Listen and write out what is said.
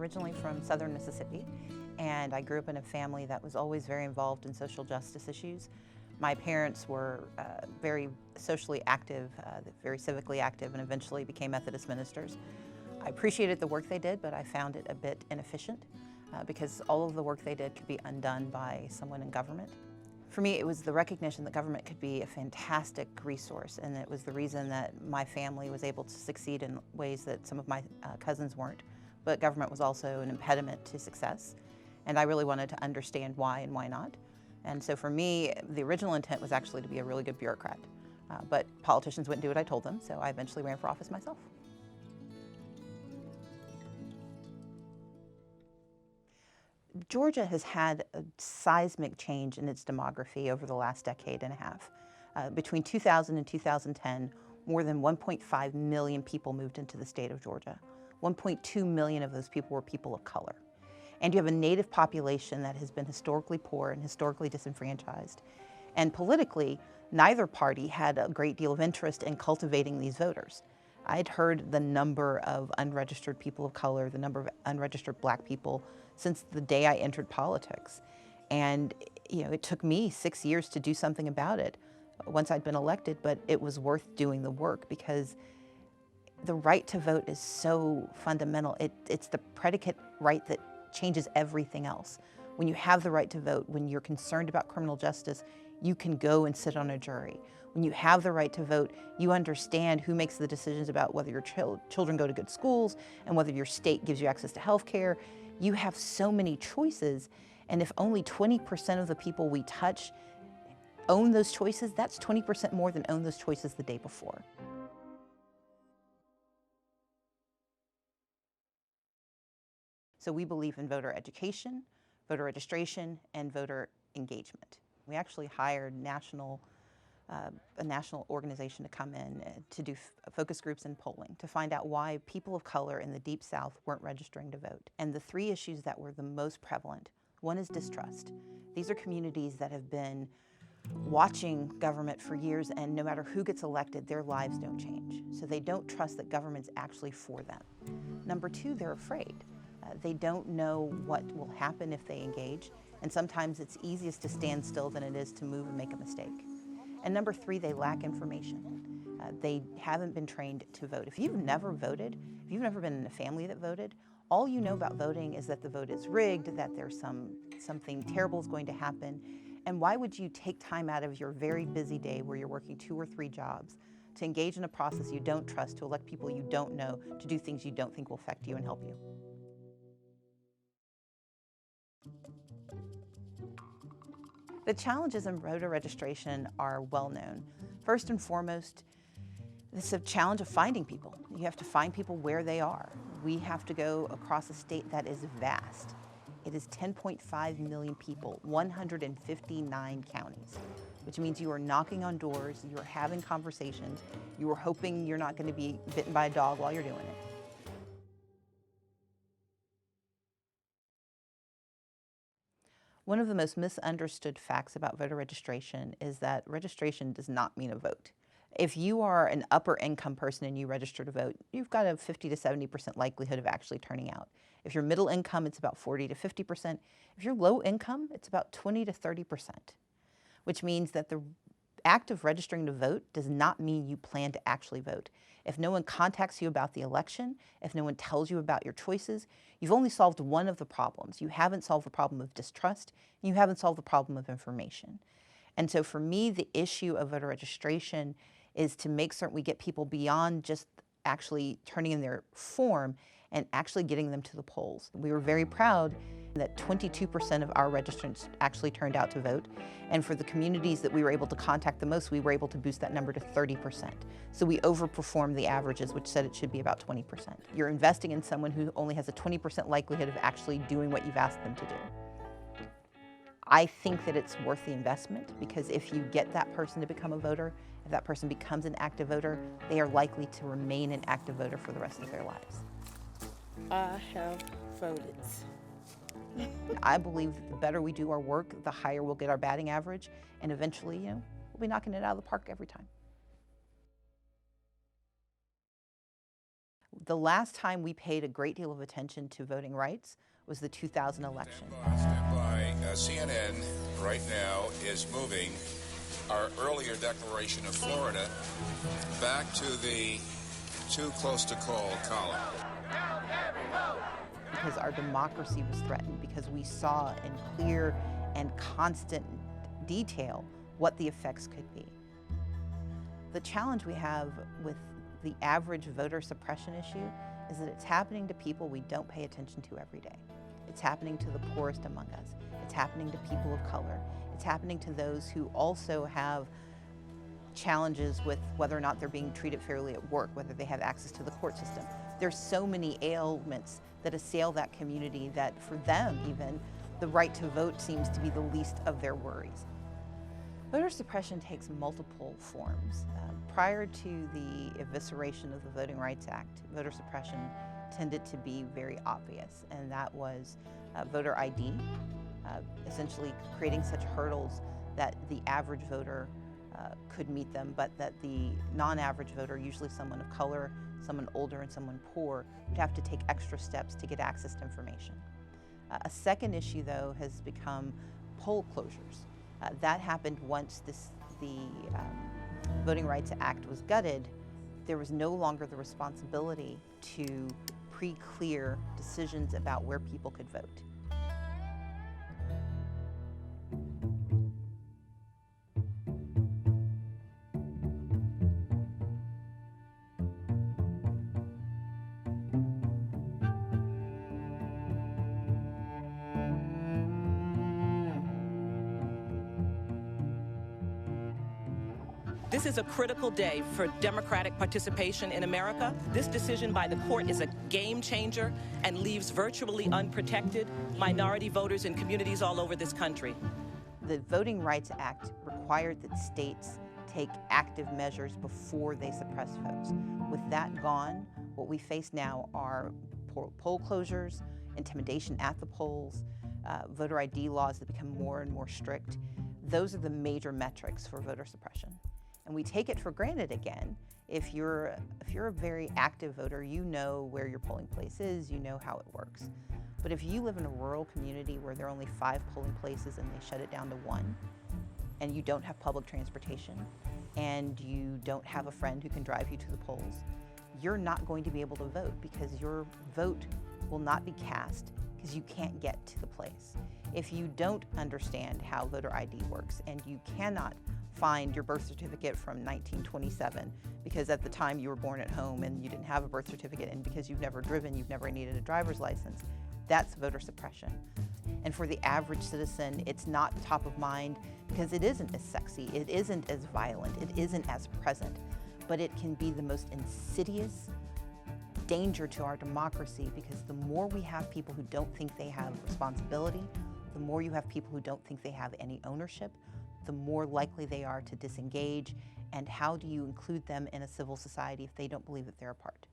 originally from southern Mississippi, and I grew up in a family that was always very involved in social justice issues. My parents were very socially active, very civically active, and eventually became Methodist ministers. I appreciated the work they did, but I found it a bit inefficient because all of the work they did could be undone by someone in government. For me, it was the recognition that government could be a fantastic resource, and it was the reason that my family was able to succeed in ways that some of my cousins weren't. But government was also an impediment to success, and I really wanted to understand why and why not. And so for me, the original intent was actually to be a really good bureaucrat. But politicians wouldn't do what I told them, so I eventually ran for office myself. Georgia has had a seismic change in its demography over the last decade and a half. Between 2000 and 2010, more than 1.5 million people moved into the state of Georgia. 1.2 million of those people were people of color. And you have a native population that has been historically poor and historically disenfranchised. And politically, neither party had a great deal of interest in cultivating these voters. I'd heard the number of unregistered people of color, the number of unregistered black people since the day I entered politics. And it took me 6 years to do something about it once I'd been elected, but it was worth doing the work because the right to vote is so fundamental. It's the predicate right that changes everything else. When you have the right to vote, when you're concerned about criminal justice, you can go and sit on a jury. When you have the right to vote, you understand who makes the decisions about whether your children go to good schools and whether your state gives you access to health care. You have so many choices, and if only 20% of the people we touch own those choices, that's 20% more than own those choices the day before. So we believe in voter education, voter registration, and voter engagement. We actually hired a national organization to come in to do focus groups and polling to find out why people of color in the Deep South weren't registering to vote. And the three issues that were the most prevalent, one is distrust. These are communities that have been watching government for years, and no matter who gets elected, their lives don't change. So they don't trust that government's actually for them. Number two, they're afraid. They don't know what will happen if they engage, and sometimes it's easiest to stand still than it is to move and make a mistake. And number three, they lack information. They haven't been trained to vote. If you've never voted, if you've never been in a family that voted, all you know about voting is that the vote is rigged, that there's something terrible is going to happen. And why would you take time out of your very busy day where you're working 2 or 3 jobs to engage in a process you don't trust, to elect people you don't know, to do things you don't think will affect you and help you? The challenges in voter registration are well known. First and foremost, it's a challenge of finding people. You have to find people where they are. We have to go across a state that is vast. It is 10.5 million people, 159 counties, which means you are knocking on doors, you are having conversations, you are hoping you're not going to be bitten by a dog while you're doing it. One of the most misunderstood facts about voter registration is that registration does not mean a vote. If you are an upper income person and you register to vote, you've got a 50 to 70% likelihood of actually turning out. If you're middle income, it's about 40 to 50%. If you're low income, it's about 20 to 30%, which means that the act of registering to vote does not mean you plan to actually vote. If no one contacts you about the election, if no one tells you about your choices, you've only solved one of the problems. You haven't solved the problem of distrust, and you haven't solved the problem of information. And so for me, the issue of voter registration is to make certain we get people beyond just actually turning in their form and actually getting them to the polls. We were very proud that 22% of our registrants actually turned out to vote. And for the communities that we were able to contact the most, we were able to boost that number to 30%. So we overperformed the averages, which said it should be about 20%. You're investing in someone who only has a 20% likelihood of actually doing what you've asked them to do. I think that it's worth the investment because if you get that person to become a voter, if that person becomes an active voter, they are likely to remain an active voter for the rest of their lives. I have voted. I believe that the better we do our work, the higher we'll get our batting average, and eventually, we'll be knocking it out of the park every time. The last time we paid a great deal of attention to voting rights was the 2000 election. Stand by. CNN right now is moving our earlier declaration of Florida back to the too close to call column. Because our democracy was threatened, because we saw in clear and constant detail what the effects could be. The challenge we have with the average voter suppression issue is that it's happening to people we don't pay attention to every day. It's happening to the poorest among us. It's happening to people of color. It's happening to those who also have challenges with whether or not they're being treated fairly at work, whether they have access to the court system. There's so many ailments that assail that community that for them even, the right to vote seems to be the least of their worries. Voter suppression takes multiple forms. Prior to the evisceration of the Voting Rights Act, voter suppression tended to be very obvious, and that was voter ID, essentially creating such hurdles that the average voter could meet them, but that the non-average voter, usually someone of color, someone older, and someone poor, would have to take extra steps to get access to information. A second issue, though, has become poll closures. That happened once the Voting Rights Act was gutted. There was no longer the responsibility to pre-clear decisions about where people could vote. This is a critical day for democratic participation in America. This decision by the court is a game changer and leaves virtually unprotected minority voters in communities all over this country. The Voting Rights Act required that states take active measures before they suppress votes. With that gone, what we face now are poll closures, intimidation at the polls, voter ID laws that become more and more strict. Those are the major metrics for voter suppression. And we take it for granted again. If you're a very active voter, you know where your polling place is, you know how it works. But if you live in a rural community where there are only 5 polling places and they shut it down to 1, and you don't have public transportation, and you don't have a friend who can drive you to the polls, you're not going to be able to vote because your vote will not be cast because you can't get to the place. If you don't understand how voter ID works and you cannot find your birth certificate from 1927 because at the time you were born at home and you didn't have a birth certificate, and because you've never driven, you've never needed a driver's license, that's voter suppression. And for the average citizen, it's not top of mind because it isn't as sexy, it isn't as violent, it isn't as present, but it can be the most insidious danger to our democracy, because the more we have people who don't think they have responsibility, the more you have people who don't think they have any ownership, the more likely they are to disengage. And how do you include them in a civil society if they don't believe that they're a part?